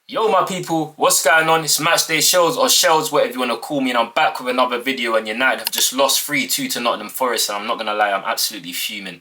Yo my people, what's going on? It's Matchday Shells or Shells, whatever you want to call me, and I'm back with another video. And United have just lost 3-2 to Nottingham Forest, and I'm not going to lie, I'm absolutely fuming.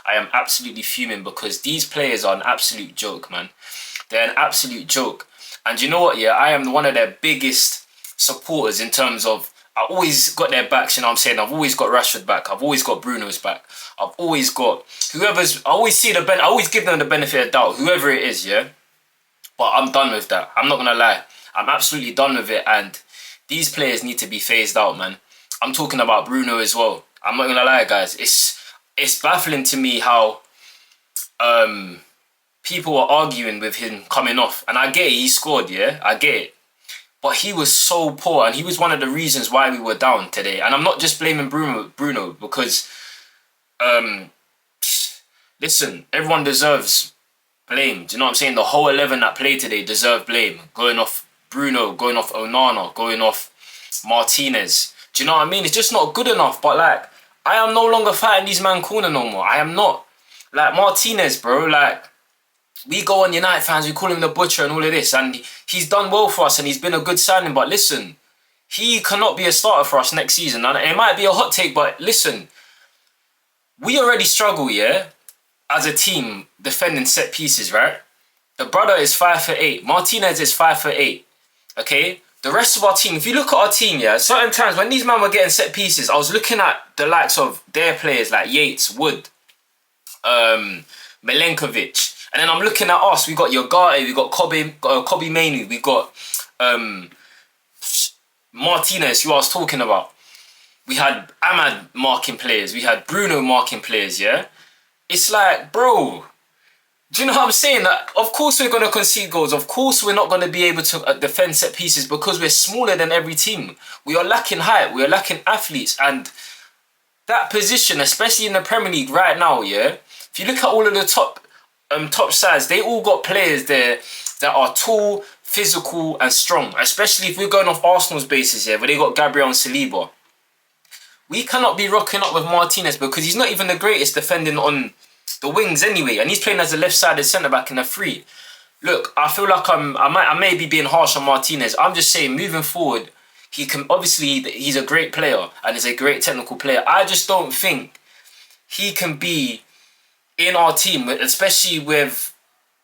I am absolutely fuming because these players are an absolute joke, man. They're an absolute joke. And you know what, yeah, I am one of their biggest supporters in terms of, I always got their backs, you know what I'm saying? I've always got Rashford back, I've always got Bruno's back. I've always got I always give them the benefit of doubt, whoever it is, yeah? But I'm done with that. I'm not going to lie. I'm absolutely done with it. And these players need to be phased out, man. I'm talking about Bruno as well. I'm not going to lie, guys. It's baffling to me how people are arguing with him coming off. And I get it. He scored, yeah? I get it. But he was so poor. And he was one of the reasons why we were down today. And I'm not just blaming Bruno because, listen, everyone deserves blame. Do you know what I'm saying? The whole 11 that played today deserve blame. Going off Bruno, going off Onana, going off Martinez. Do you know what I mean? It's just not good enough. But like, I am no longer fighting these man corner no more. I am not. Like Martinez, bro, like, we go on United fans, we call him the butcher and all of this. And he's done well for us and he's been a good signing. But listen, he cannot be a starter for us next season. And it might be a hot take, but listen, we already struggle, yeah? As a team defending set pieces, right? The brother is 5'8". Martinez is 5'8". Okay? The rest of our team, if you look at our team, yeah, certain times when these men were getting set pieces, I was looking at the likes of their players like Yates, Wood, Milenkovic. And then I'm looking at us. We got Yogarte, we got Kobe Mainoo, we got Martinez, who I was talking about. We had Ahmad marking players. We had Bruno marking players, yeah? It's like, bro, do you know what I'm saying? Like, of course we're going to concede goals. Of course we're not going to be able to defend set pieces because we're smaller than every team. We are lacking height. We are lacking athletes. And that position, especially in the Premier League right now, yeah? If you look at all of the top sides, they all got players there that are tall, physical and strong. Especially if we're going off Arsenal's basis, yeah, where they got Gabriel and Saliba. We cannot be rocking up with Martinez because he's not even the greatest defending on the wings anyway. And he's playing as a left-sided centre-back in a free. Look, I feel like I may be being harsh on Martinez. I'm just saying, moving forward, he can obviously, he's a great player and he's a great technical player. I just don't think he can be in our team, especially with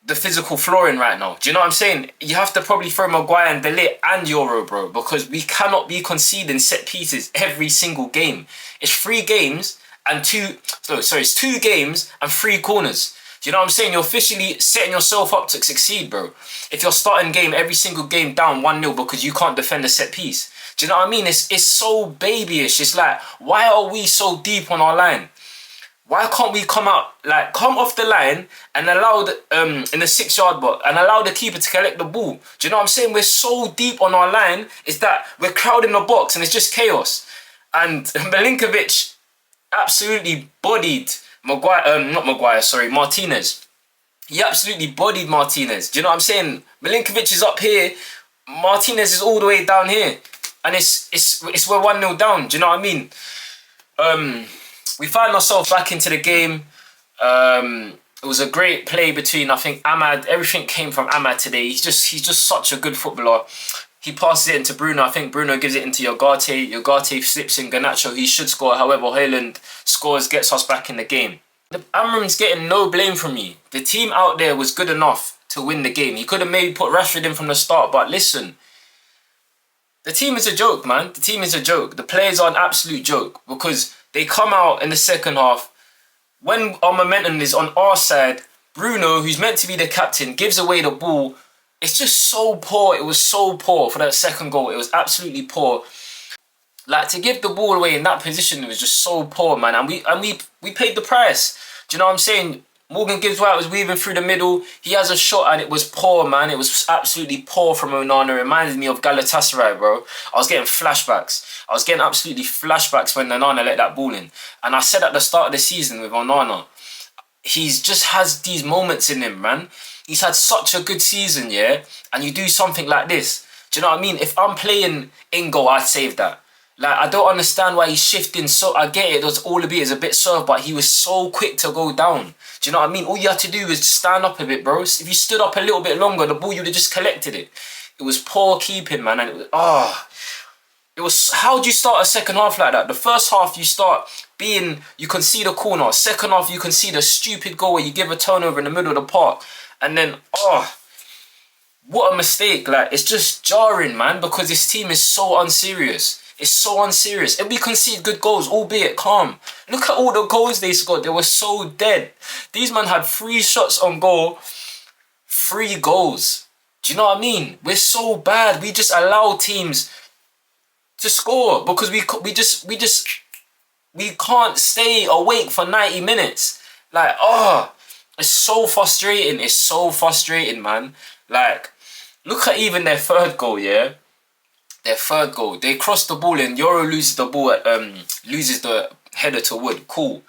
the physical flooring right now. Do you know what I'm saying? You have to probably throw Maguire and De Ligt and Euro, bro, because we cannot be conceding set pieces every single game. It's 3 games and it's 2 games and 3 corners. Do you know what I'm saying? You're officially setting yourself up to succeed, bro. If you're starting game every single game down 1-0 because you can't defend a set piece. Do you know what I mean? It's so babyish. It's like, why are we so deep on our line? Why can't we come off the line and allow in the 6-yard box and allow the keeper to collect the ball? Do you know what I'm saying? We're so deep on our line, is that we're crowding the box and it's just chaos. And Milenkovic absolutely bodied Martinez. He absolutely bodied Martinez. Do you know what I'm saying? Milenkovic is up here, Martinez is all the way down here. And we're 1-0 down, do you know what I mean? We found ourselves back into the game. It was a great play between, I think, Ahmad. Everything came from Ahmad today. He's just such a good footballer. He passes it into Bruno. I think Bruno gives it into Yogarte. Yogarte slips in Garnacho. He should score. However, Haaland scores, gets us back in the game. Amram's getting no blame from me. The team out there was good enough to win the game. He could have maybe put Rashford in from the start. But listen, the team is a joke, man. The team is a joke. The players are an absolute joke because they come out in the second half. When our momentum is on our side, Bruno, who's meant to be the captain, gives away the ball. It's just so poor. It was so poor for that second goal. It was absolutely poor. Like, to give the ball away in that position, it was just so poor, man. And we paid the price. Do you know what I'm saying? Morgan Gibbs-White was weaving through the middle. He has a shot and it was poor, man. It was absolutely poor from Onana. It reminded me of Galatasaray, bro. I was getting flashbacks. I was getting absolutely flashbacks when Onana let that ball in. And I said at the start of the season with Onana, he's just has these moments in him, man. He's had such a good season, yeah? And you do something like this. Do you know what I mean? If I'm playing in goal, I'd save that. Like, I don't understand why he's shifting so... I get it, was all a bit, is a bit served, but he was so quick to go down. Do you know what I mean? All you had to do was just stand up a bit, bro. If you stood up a little bit longer, the ball, you would have just collected it. It was poor keeping, man. And it was... It was... How do you start a second half like that? The first half, you start being... You can see the corner. Second half, you can see the stupid goal where you give a turnover in the middle of the park. And then, what a mistake. Like, it's just jarring, man, because this team is so unserious. It's so unserious. And we concede good goals, albeit calm. Look at all the goals they scored. They were so dead. These men had 3 shots on goal, 3 goals. Do you know what I mean? We're so bad. We just allow teams to score because we can't stay awake for 90 minutes. Like, it's so frustrating. It's so frustrating, man. Like, look at even their 3rd goal, yeah? Their 3rd goal. They cross the ball and Euro loses the ball, loses the header to Wood. Cool.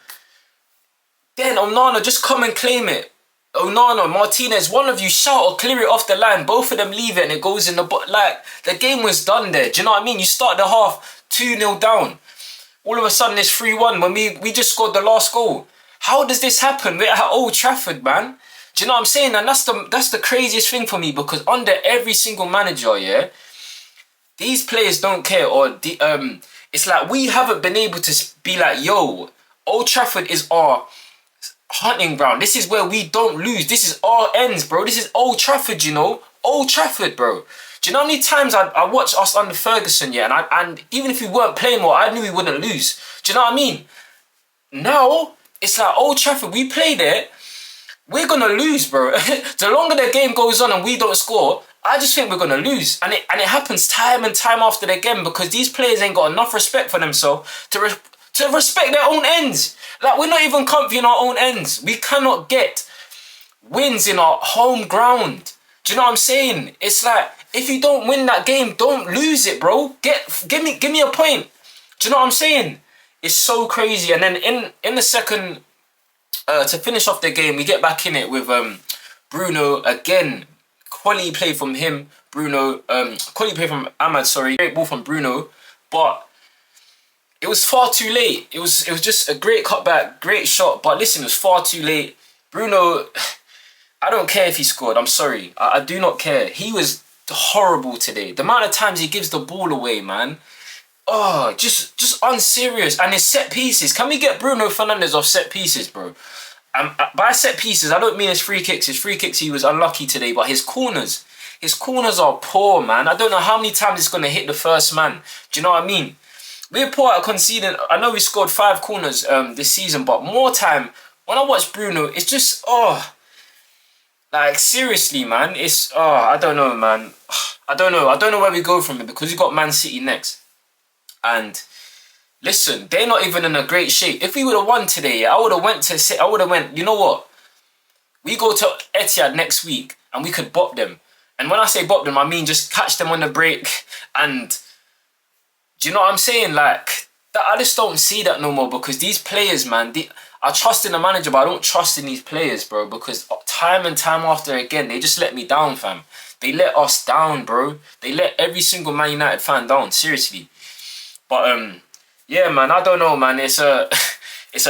Then Onana, just come and claim it. Onana, Martinez, one of you shout or clear it off the line. Both of them leave it and it goes in the... Like, the game was done there. Do you know what I mean? You start the half 2-0 down. All of a sudden it's 3-1 when we just scored the last goal. How does this happen? We're at Old Trafford, man. Do you know what I'm saying? And that's the craziest thing for me, because under every single manager, yeah, these players don't care, or it's like we haven't been able to be like, yo, Old Trafford is our hunting ground. This is where we don't lose. This is our ends, bro. This is Old Trafford, you know? Old Trafford, bro. Do you know how many times I watched us under Ferguson, yeah, and even if we weren't playing well, I knew we wouldn't lose. Do you know what I mean? Now, it's like Old Trafford, we play there, we're gonna lose, bro. The longer the game goes on and we don't score, I just think we're gonna lose. And it happens time and time after again, because these players ain't got enough respect for themselves to respect their own ends. Like, we're not even comfy in our own ends. We cannot get wins in our home ground. Do you know what I'm saying? It's like, if you don't win that game, don't lose it, bro. Give me a point. Do you know what I'm saying? It's so crazy. And then in the second, to finish off the game, we get back in it with Bruno again. Quality play from him, Bruno. Quality play from Ahmad, sorry. Great ball from Bruno. But it was far too late. It was just a great cutback, great shot. But listen, it was far too late. Bruno, I don't care if he scored. I'm sorry. I do not care. He was horrible today. The amount of times he gives the ball away, man. Oh, just unserious. And his set pieces. Can we get Bruno Fernandes off set pieces, bro? By set pieces, I don't mean his free kicks. His free kicks, he was unlucky today. But his corners are poor, man. I don't know how many times it's going to hit the first man. Do you know what I mean? We're poor at conceding. I know we scored 5 corners this season. But more time, when I watch Bruno, it's just, like, seriously, man. It's, I don't know, man. I don't know where we go from it, because we got Man City next. And listen, they're not even in a great shape. If we would have won today, I would have went, you know what? We go to Etihad next week and we could bop them. And when I say bop them, I mean just catch them on the break. And do you know what I'm saying? Like, I just don't see that no more, because these players, man, I trust in the manager, but I don't trust in these players, bro, because time and time after again, they just let me down, fam. They let us down, bro. They let every single Man United fan down, seriously. But yeah, man, I don't know, man. It's a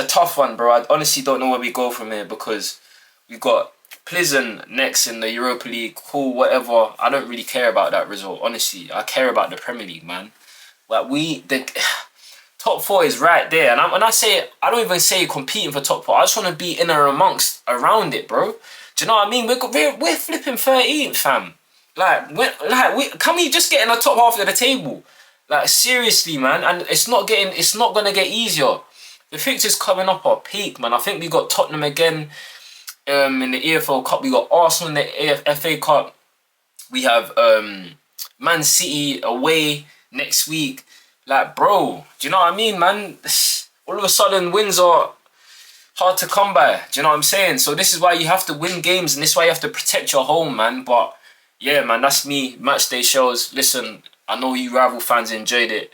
tough one, bro. I honestly don't know where we go from here, because we got Pleasant next in the Europa League. Cool, whatever. I don't really care about that result, honestly. I care about the Premier League, man. Like, the top 4 is right there. And when I say, I don't even say competing for top 4. I just want to be in or around it, bro. Do you know what I mean? We're flipping 13th, fam. Can we just get in the top half of the table? Like, seriously, man. And it's not going to get easier. The fixtures coming up are peak, man. I think we got Tottenham again in the EFL Cup. We got Arsenal in the FA Cup. We have Man City away next week. Like, bro, do you know what I mean, man? All of a sudden, wins are hard to come by. Do you know what I'm saying? So this is why you have to win games, and this is why you have to protect your home, man. But yeah, man, that's me. Matchday shows. Listen, I know you rival fans enjoyed it.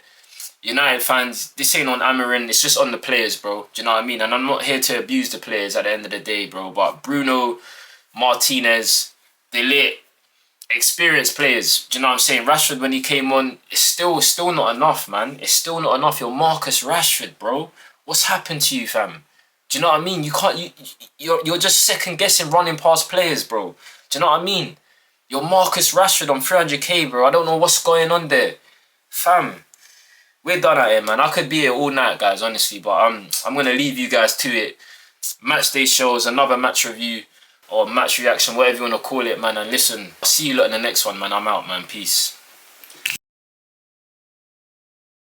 United fans, this ain't on Amarin. It's just on the players, bro. Do you know what I mean? And I'm not here to abuse the players at the end of the day, bro. But Bruno, Martinez, they lit. experienced players. Do you know what I'm saying? Rashford, when he came on, it's still not enough, man. It's still not enough. You're Marcus Rashford, bro. What's happened to you, fam? Do you know what I mean? You can't. You're just second guessing running past players, bro. Do you know what I mean? You're Marcus Rashford on 300k, bro. I don't know what's going on there, fam. We're done at it, man. I could be here all night, guys, honestly, but I'm gonna leave you guys to it. Match day shows, another match review or match reaction, whatever you wanna call it, man. And listen, I'll see you lot in the next one, man. I'm out, man. Peace.